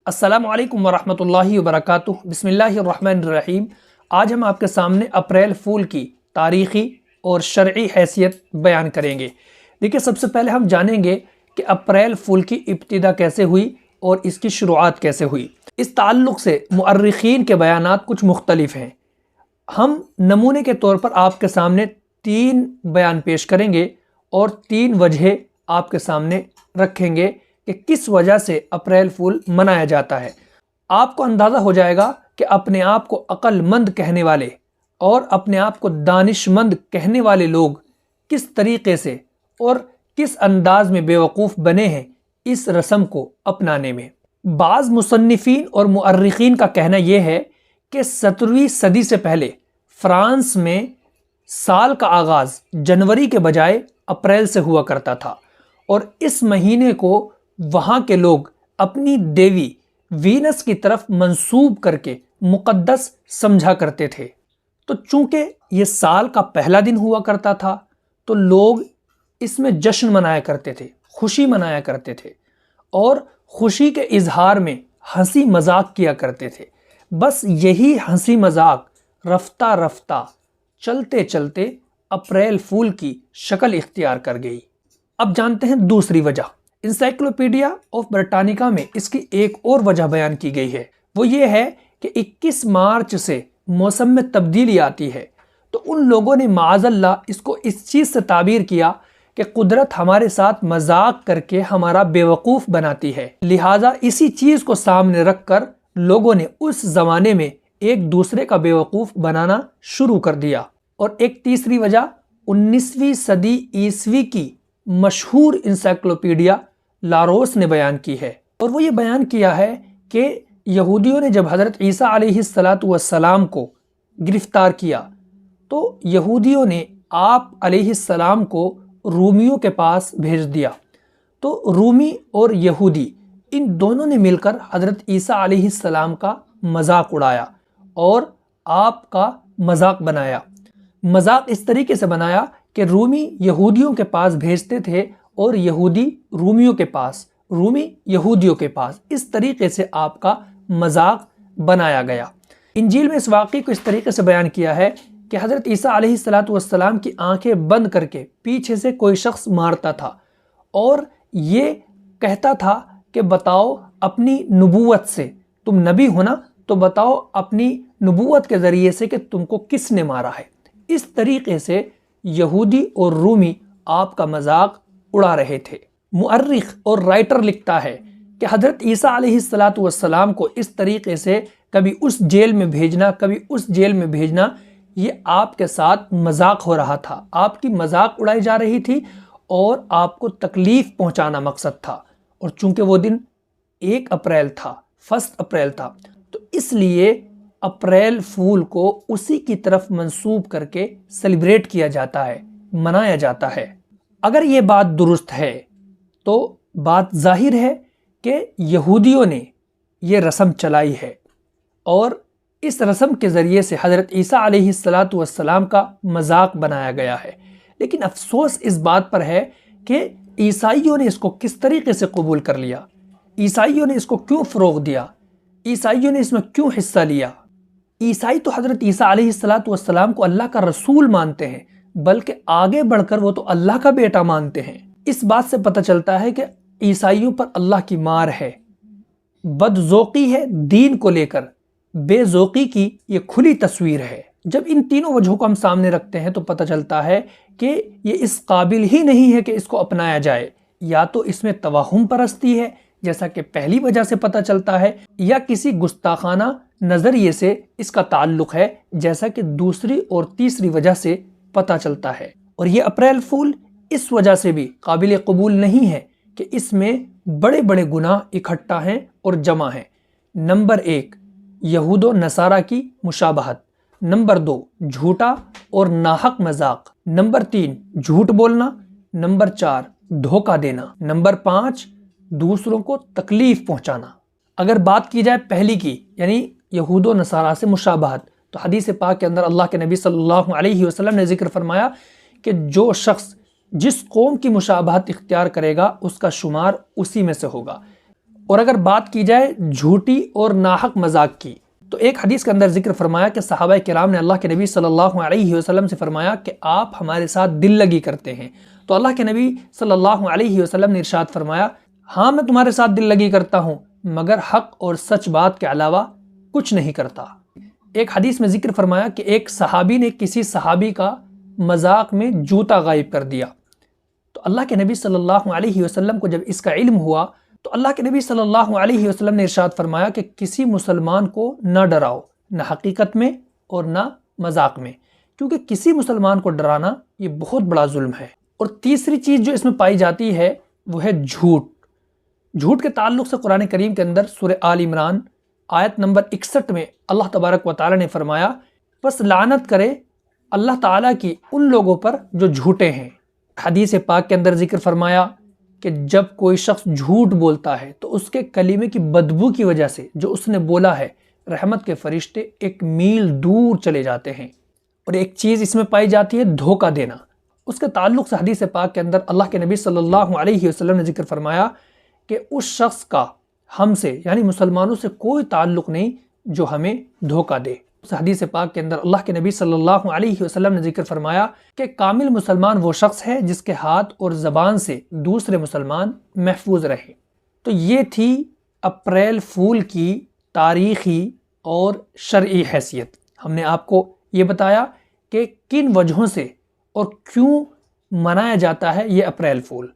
السلام علیکم ورحمۃ اللہ وبرکاتہ۔ بسم اللہ الرحمن الرحیم۔ آج ہم آپ کے سامنے اپریل فول کی تاریخی اور شرعی حیثیت بیان کریں گے۔ دیکھیں، سب سے پہلے ہم جانیں گے کہ اپریل فول کی ابتدا کیسے ہوئی اور اس کی شروعات کیسے ہوئی۔ اس تعلق سے مؤرخین کے بیانات کچھ مختلف ہیں۔ ہم نمونے کے طور پر آپ کے سامنے 3 بیان پیش کریں گے اور 3 وجہ آپ کے سامنے رکھیں گے کہ کس وجہ سے اپریل فول منایا جاتا ہے۔ آپ کو اندازہ ہو جائے گا کہ اپنے آپ کو عقل مند کہنے والے اور اپنے آپ کو دانش مند کہنے والے لوگ کس طریقے سے اور کس انداز میں بیوقوف بنے ہیں اس رسم کو اپنانے میں۔ بعض مصنفین اور مؤرخین کا کہنا یہ ہے کہ 17ویں صدی سے پہلے فرانس میں سال کا آغاز جنوری کے بجائے اپریل سے ہوا کرتا تھا، اور اس مہینے کو وہاں کے لوگ اپنی دیوی وینس کی طرف منسوب کر کے مقدس سمجھا کرتے تھے۔ تو چونکہ یہ سال کا پہلا دن ہوا کرتا تھا تو لوگ اس میں جشن منایا کرتے تھے، خوشی منایا کرتے تھے، اور خوشی کے اظہار میں ہنسی مذاق کیا کرتے تھے۔ بس یہی ہنسی مذاق رفتہ رفتہ چلتے چلتے اپریل فول کی شکل اختیار کر گئی۔ اب جانتے ہیں دوسری وجہ۔ انسائکلوپیڈیا آف برٹانیکا میں اس کی ایک اور وجہ بیان کی گئی ہے، وہ یہ ہے کہ 21 مارچ سے موسم میں تبدیلی آتی ہے، تو ان لوگوں نے معاذ اللہ اس کو اس چیز سے تعبیر کیا کہ قدرت ہمارے ساتھ مذاق کر کے ہمارا بیوقوف بناتی ہے، لہٰذا اسی چیز کو سامنے رکھ کر لوگوں نے اس زمانے میں ایک دوسرے کا بیوقوف بنانا شروع کر دیا۔ اور ایک تیسری وجہ 19ویں صدی عیسوی کی مشہور انسائکلوپیڈیا لاروس نے بیان کی ہے، اور وہ یہ بیان کیا ہے کہ یہودیوں نے جب حضرت عیسیٰ علیہ السلام کو گرفتار کیا تو یہودیوں نے آپ علیہ السلام کو رومیوں کے پاس بھیج دیا، تو رومی اور یہودی ان دونوں نے مل کر حضرت عیسیٰ علیہ السلام کا مذاق اڑایا اور آپ کا مذاق بنایا۔ مذاق اس طریقے سے بنایا کہ رومی یہودیوں کے پاس بھیجتے تھے اور یہودی رومیوں کے پاس، رومی یہودیوں کے پاس، اس طریقے سے آپ کا مذاق بنایا گیا۔ انجیل میں اس واقعے کو اس طریقے سے بیان کیا ہے کہ حضرت عیسیٰ علیہ السلام کی آنکھیں بند کر کے پیچھے سے کوئی شخص مارتا تھا اور یہ کہتا تھا کہ بتاؤ اپنی نبوت سے، تم نبی ہو نا، تو بتاؤ اپنی نبوت کے ذریعے سے کہ تم کو کس نے مارا ہے۔ اس طریقے سے یہودی اور رومی آپ کا مذاق اڑا رہے تھے۔ مؤرخ اور رائٹر لکھتا ہے کہ حضرت عیسیٰ علیہ السلام کو اس طریقے سے کبھی اس جیل میں بھیجنا، کبھی اس جیل میں بھیجنا، یہ آپ کے ساتھ مذاق ہو رہا تھا، آپ کی مذاق اڑائی جا رہی تھی اور آپ کو تکلیف پہنچانا مقصد تھا۔ اور چونکہ وہ دن 1 اپریل تھا، 1 اپریل تھا، تو اس لیے اپریل فول کو اسی کی طرف منسوب کر کے سیلیبریٹ کیا جاتا ہے، منایا جاتا ہے۔ اگر یہ بات درست ہے تو بات ظاہر ہے کہ یہودیوں نے یہ رسم چلائی ہے اور اس رسم کے ذریعے سے حضرت عیسیٰ علیہ السلام کا مذاق بنایا گیا ہے۔ لیکن افسوس اس بات پر ہے کہ عیسائیوں نے اس کو کس طریقے سے قبول کر لیا، عیسائیوں نے اس کو کیوں فروغ دیا، عیسائیوں نے اس میں کیوں حصہ لیا۔ عیسائی تو حضرت عیسیٰ علیہ السلام کو اللہ کا رسول مانتے ہیں، بلکہ آگے بڑھ کر وہ تو اللہ کا بیٹا مانتے ہیں۔ اس بات سے پتہ چلتا ہے کہ عیسائیوں پر اللہ کی مار ہے، بد ذوقی ہے دین کو لے کر، بے ذوقی کی یہ کھلی تصویر ہے۔ جب ان تینوں وجہوں کو ہم سامنے رکھتے ہیں تو پتہ چلتا ہے کہ یہ اس قابل ہی نہیں ہے کہ اس کو اپنایا جائے، یا تو اس میں توہم پرستی ہے جیسا کہ پہلی وجہ سے پتہ چلتا ہے، یا کسی گستاخانہ نظریے سے اس کا تعلق ہے جیسا کہ دوسری اور تیسری وجہ سے پتہ چلتا ہے۔ اور یہ اپریل فول اس وجہ سے بھی قابل قبول نہیں ہے کہ اس میں بڑے بڑے گناہ اکٹھا ہیں اور جمع ہیں۔ نمبر 1، یہود و نصارہ کی مشابہت۔ نمبر 2، جھوٹا اور ناحق مذاق۔ نمبر 3، جھوٹ بولنا۔ نمبر 4، دھوکہ دینا۔ نمبر 5، دوسروں کو تکلیف پہنچانا۔ اگر بات کی جائے پہلی کی، یعنی یہود و نصارہ سے مشابہت، تو حدیث پاک کے اندر اللہ کے نبی صلی اللہ علیہ وسلم نے ذکر فرمایا کہ جو شخص جس قوم کی مشابہت اختیار کرے گا اس کا شمار اسی میں سے ہوگا۔ اور اگر بات کی جائے جھوٹی اور ناحق مذاق کی، تو ایک حدیث کے اندر ذکر فرمایا کہ صحابہ کرام نے اللہ کے نبی صلی اللہ علیہ وسلم سے فرمایا کہ آپ ہمارے ساتھ دل لگی کرتے ہیں، تو اللہ کے نبی صلی اللہ علیہ وسلم نے ارشاد فرمایا ہاں میں تمہارے ساتھ دل لگی کرتا ہوں مگر حق اور سچ بات کے علاوہ کچھ نہیں کرتا۔ ایک حدیث میں ذکر فرمایا کہ ایک صحابی نے کسی صحابی کا مذاق میں جوتا غائب کر دیا، تو اللہ کے نبی صلی اللہ علیہ وسلم کو جب اس کا علم ہوا تو اللہ کے نبی صلی اللہ علیہ وسلم نے ارشاد فرمایا کہ کسی مسلمان کو نہ ڈراؤ، نہ حقیقت میں اور نہ مذاق میں، کیونکہ کسی مسلمان کو ڈرانا یہ بہت بڑا ظلم ہے۔ اور تیسری چیز جو اس میں پائی جاتی ہے وہ ہے جھوٹ۔ جھوٹ کے تعلق سے قرآن کریم کے اندر سورہ آل عمران آیت نمبر 61 میں اللہ تبارک و تعالی نے فرمایا بس لعنت کرے اللہ تعالیٰ کی ان لوگوں پر جو جھوٹے ہیں۔ حدیث پاک کے اندر ذکر فرمایا کہ جب کوئی شخص جھوٹ بولتا ہے تو اس کے کلمے کی بدبو کی وجہ سے جو اس نے بولا ہے رحمت کے فرشتے 1 میل دور چلے جاتے ہیں۔ اور ایک چیز اس میں پائی جاتی ہے دھوکہ دینا۔ اس کے تعلق سے حدیث پاک کے اندر اللہ کے نبی صلی اللہ علیہ وسلم نے ذکر فرمایا کہ اس شخص کا ہم سے یعنی مسلمانوں سے کوئی تعلق نہیں جو ہمیں دھوکہ دے۔ اس حدیث پاک کے اندر اللہ کے نبی صلی اللہ علیہ وسلم نے ذکر فرمایا کہ کامل مسلمان وہ شخص ہے جس کے ہاتھ اور زبان سے دوسرے مسلمان محفوظ رہیں۔ تو یہ تھی اپریل فول کی تاریخی اور شرعی حیثیت۔ ہم نے آپ کو یہ بتایا کہ کن وجہوں سے اور کیوں منایا جاتا ہے یہ اپریل فول۔